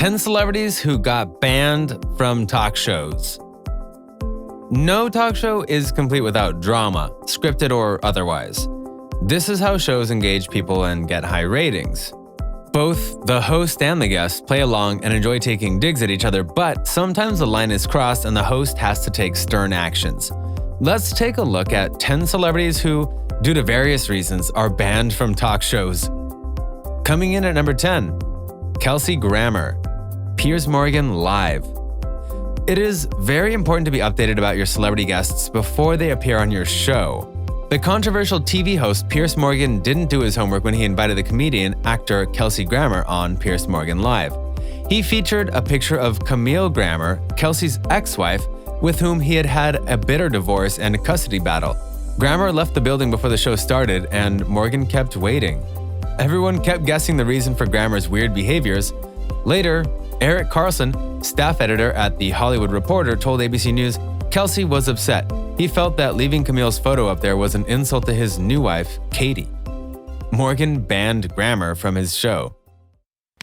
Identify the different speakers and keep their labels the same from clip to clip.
Speaker 1: 10 celebrities who got banned from talk shows. No talk show is complete without drama, scripted or otherwise. This is how shows engage people and get high ratings. Both the host and the guest play along and enjoy taking digs at each other, but sometimes the line is crossed and the host has to take stern actions. Let's take a look at 10 celebrities who, due to various reasons, are banned from talk shows. Coming in at number 10, Kelsey Grammer, Piers Morgan Live. It is very important to be updated about your celebrity guests before they appear on your show. The controversial TV host Piers Morgan didn't do his homework when he invited the comedian actor Kelsey Grammer on Piers Morgan Live. He featured a picture of Camille Grammer, Kelsey's ex-wife, with whom he had had a bitter divorce and a custody battle. Grammer left the building before the show started, and Morgan kept waiting. Everyone kept guessing the reason for Grammer's weird behaviors. Later, Eric Carlson, staff editor at The Hollywood Reporter, told ABC News Kelsey was upset. He felt that leaving Camille's photo up there was an insult to his new wife, Katie. Morgan banned Grammer from his show.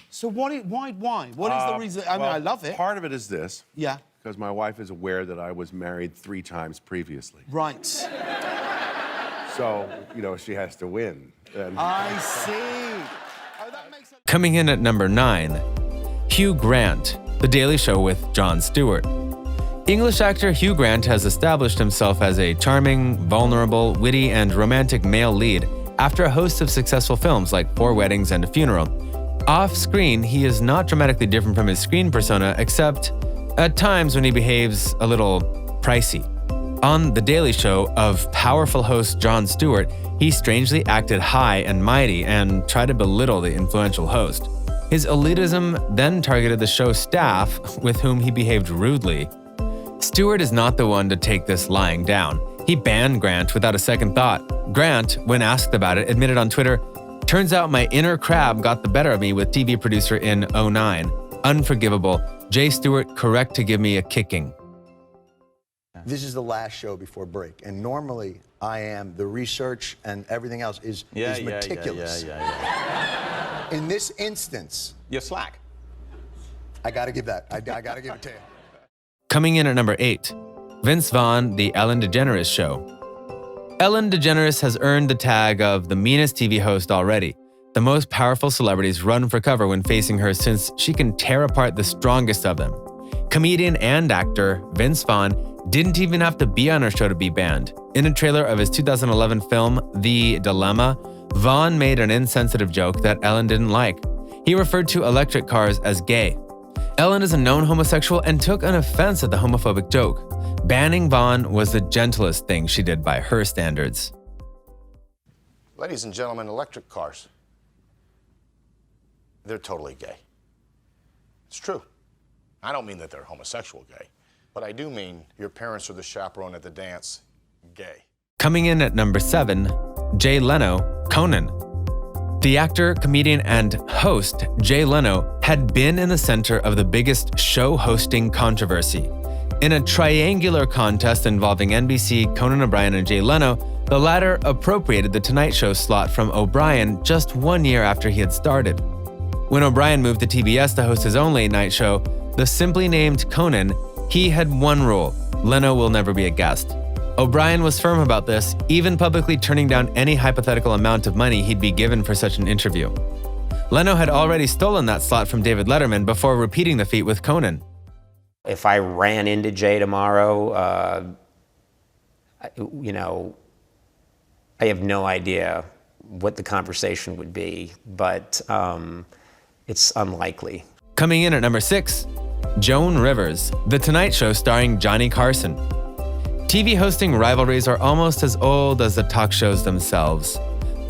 Speaker 2: So why? What is the reason? I mean, I love it.
Speaker 3: Part of it is this.
Speaker 2: Yeah.
Speaker 3: Because my wife is aware that I was married 3 times previously.
Speaker 2: Right.
Speaker 3: So, she has to win. And
Speaker 2: I see. Oh, that makes sense.
Speaker 1: Coming in at number 9, Hugh Grant, The Daily Show with Jon Stewart. English actor Hugh Grant has established himself as a charming, vulnerable, witty, and romantic male lead after a host of successful films like 4 Weddings and a Funeral. Off-screen, he is not dramatically different from his screen persona, except at times when he behaves a little pricey. On The Daily Show of powerful host Jon Stewart, he strangely acted high and mighty and tried to belittle the influential host. His elitism then targeted the show staff, with whom he behaved rudely. Stewart is not the one to take this lying down. He banned Grant without a second thought. Grant, when asked about it, admitted on Twitter, "Turns out my inner crab got the better of me with TV producer in 2009. Unforgivable. Jay Stewart correct to give me a kicking."
Speaker 4: This is the last show before break, and normally I am, the research and everything else is meticulous. In this instance,
Speaker 5: you're slack.
Speaker 4: I gotta give that. I gotta give it to you.
Speaker 1: Coming in at number 8, Vince Vaughn, The Ellen DeGeneres Show. Ellen DeGeneres has earned the tag of the meanest TV host already. The most powerful celebrities run for cover when facing her since she can tear apart the strongest of them. Comedian and actor Vince Vaughn didn't even have to be on her show to be banned. In a trailer of his 2011 film, The Dilemma, Vaughn made an insensitive joke that Ellen didn't like. He referred to electric cars as gay. Ellen is a known homosexual and took an offense at the homophobic joke. Banning Vaughn was the gentlest thing she did by her standards.
Speaker 6: Ladies and gentlemen, electric cars. They're totally gay. It's true. I don't mean that they're homosexual gay, but I do mean your parents are the chaperone at the dance gay.
Speaker 1: Coming in at number 7, Jay Leno, Conan. The actor, comedian, and host Jay Leno had been in the center of the biggest show hosting controversy. In a triangular contest involving NBC, Conan O'Brien, and Jay Leno, the latter appropriated The Tonight Show slot from O'Brien just 1 year after he had started. When O'Brien moved to TBS to host his own late-night show, the simply named Conan, he had one rule: Leno will never be a guest. O'Brien was firm about this, even publicly turning down any hypothetical amount of money he'd be given for such an interview. Leno had already stolen that slot from David Letterman before repeating the feat with Conan.
Speaker 7: If I ran into Jay tomorrow, I have no idea what the conversation would be, but it's unlikely.
Speaker 1: Coming in at number 6, Joan Rivers, The Tonight Show starring Johnny Carson. TV hosting rivalries are almost as old as the talk shows themselves.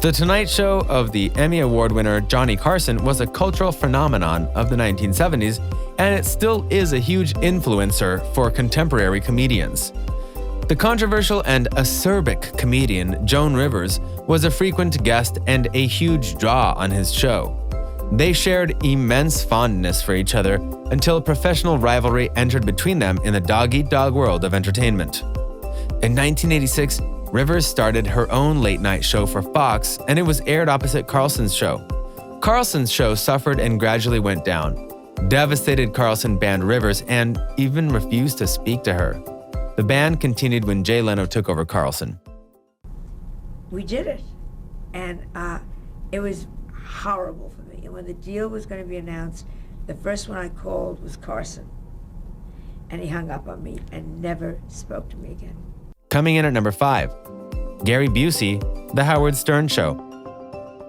Speaker 1: The Tonight Show of the Emmy Award winner Johnny Carson was a cultural phenomenon of the 1970s, and it still is a huge influencer for contemporary comedians. The controversial and acerbic comedian Joan Rivers was a frequent guest and a huge draw on his show. They shared immense fondness for each other until professional rivalry entered between them in the dog-eat-dog world of entertainment. In 1986, Rivers started her own late-night show for Fox, and it was aired opposite Carlson's show. Carlson's show suffered and gradually went down. Devastated, Carlson banned Rivers and even refused to speak to her. The ban continued when Jay Leno took over Carlson.
Speaker 5: We did it, and it was horrible for me. And when the deal was going to be announced, the first one I called was Carson, and he hung up on me and never spoke to me again.
Speaker 1: Coming in at number 5, Gary Busey, The Howard Stern Show.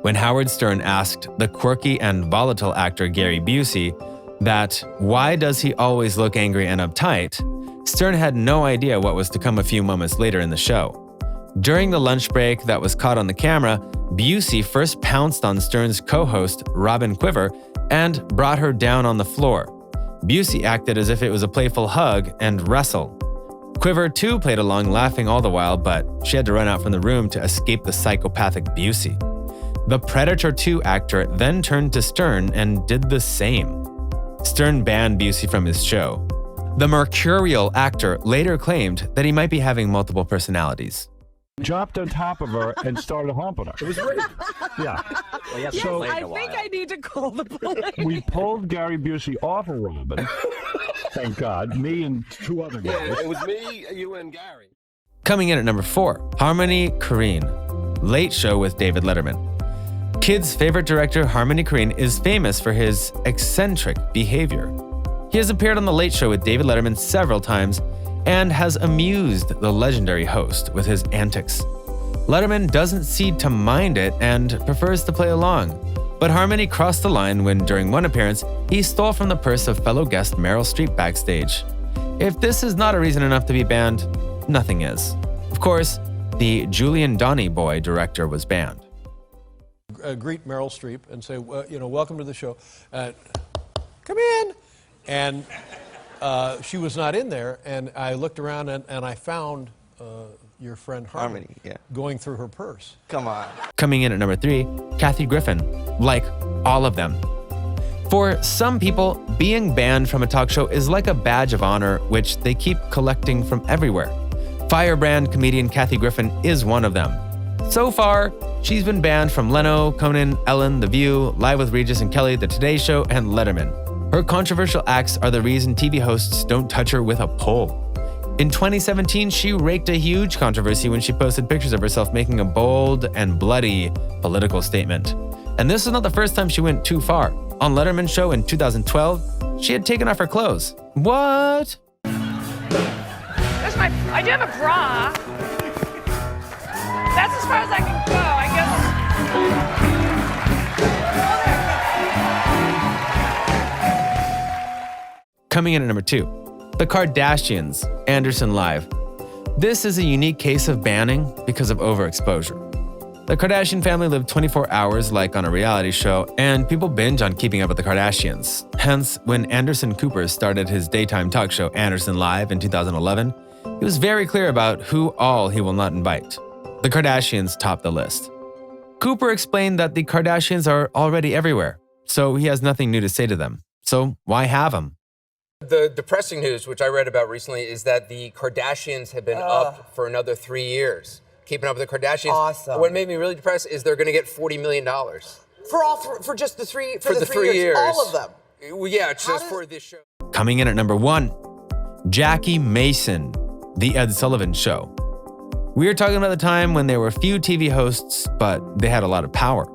Speaker 1: When Howard Stern asked the quirky and volatile actor Gary Busey that why does he always look angry and uptight, Stern had no idea what was to come a few moments later in the show. During the lunch break that was caught on the camera, Busey first pounced on Stern's co-host, Robin Quiver, and brought her down on the floor. Busey acted as if it was a playful hug and wrestle. Quiver too played along, laughing all the while, but she had to run out from the room to escape the psychopathic Busey. The Predator 2 actor then turned to Stern and did the same. Stern banned Busey from his show. The mercurial actor later claimed that he might be having multiple personalities.
Speaker 8: Jumped on top of her and started humping her. It was rape. Yeah.
Speaker 9: Well, so I think I need to call the police.
Speaker 8: We pulled Gary Busey off of Robin. Thank God. Me and 2 other guys.
Speaker 10: Yeah, it was me, you, and Gary.
Speaker 1: Coming in at number 4, Harmony Korine, Late Show with David Letterman. Kids' favorite director Harmony Korine is famous for his eccentric behavior. He has appeared on The Late Show with David Letterman several times and has amused the legendary host with his antics. Letterman doesn't seem to mind it and prefers to play along. But Harmony crossed the line when, during one appearance, he stole from the purse of fellow guest Meryl Streep backstage. If this is not a reason enough to be banned, nothing is. Of course, the Julian Donny Boy director was banned.
Speaker 11: Greet Meryl Streep and say, welcome to the show. Come in. And she was not in there, and I looked around and I found your friend Harmony going through her purse.
Speaker 10: Come on.
Speaker 1: Coming in at number 3, Kathy Griffin, like all of them. For some people, being banned from a talk show is like a badge of honor which they keep collecting from everywhere. Firebrand comedian Kathy Griffin is one of them. So far, she's been banned from Leno, Conan, Ellen, The View, Live with Regis and Kelly, The Today Show, and Letterman. Her controversial acts are the reason TV hosts don't touch her with a pole. In 2017, she raked a huge controversy when she posted pictures of herself making a bold and bloody political statement. And this is not the first time she went too far. On Letterman's show in 2012, she had taken off her clothes. What?
Speaker 9: I do have a bra. That's as far as I can go, I guess.
Speaker 1: Coming in at number 2, The Kardashians, Anderson Live. This is a unique case of banning because of overexposure. The Kardashian family lived 24 hours like on a reality show, and people binge on Keeping Up with the Kardashians. Hence, when Anderson Cooper started his daytime talk show Anderson Live in 2011, he was very clear about who all he will not invite. The Kardashians topped the list. Cooper explained that the Kardashians are already everywhere, so he has nothing new to say to them. So why have them?
Speaker 12: The depressing news, which I read about recently, is that the Kardashians have been up for another 3 years. Keeping Up with the Kardashians.
Speaker 13: Awesome.
Speaker 12: What made me really depressed is they're going to get $40 million.
Speaker 13: For just the three
Speaker 12: years.
Speaker 13: All of them.
Speaker 12: Well, yeah, it's just for this show.
Speaker 1: Coming in at number 1, Jackie Mason, The Ed Sullivan Show. We are talking about the time when there were few TV hosts, but they had a lot of power.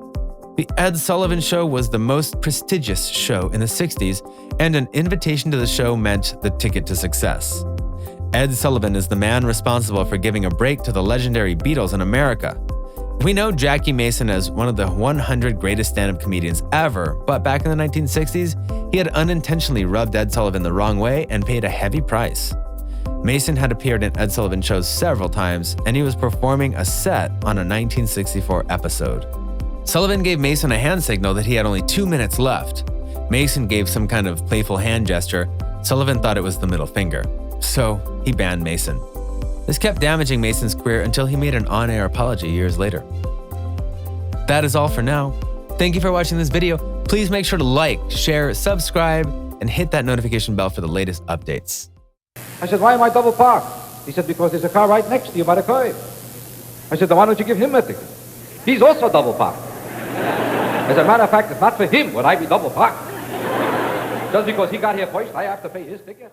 Speaker 1: The Ed Sullivan Show was the most prestigious show in the 60s, and an invitation to the show meant the ticket to success. Ed Sullivan is the man responsible for giving a break to the legendary Beatles in America. We know Jackie Mason as one of the 100 greatest stand-up comedians ever, but back in the 1960s, he had unintentionally rubbed Ed Sullivan the wrong way and paid a heavy price. Mason had appeared in Ed Sullivan shows several times, and he was performing a set on a 1964 episode. Sullivan gave Mason a hand signal that he had only 2 minutes left. Mason gave some kind of playful hand gesture. Sullivan thought it was the middle finger. So he banned Mason. This kept damaging Mason's career until he made an on-air apology years later. That is all for now. Thank you for watching this video. Please make sure to like, share, subscribe, and hit that notification bell for the latest updates.
Speaker 14: I said, why am I double parked? He said, because there's a car right next to you by the curb. I said, then why don't you give him a ticket? He's also double parked. As a matter of fact, if not for him, would I be double parked? Just because he got here first, I have to pay his ticket.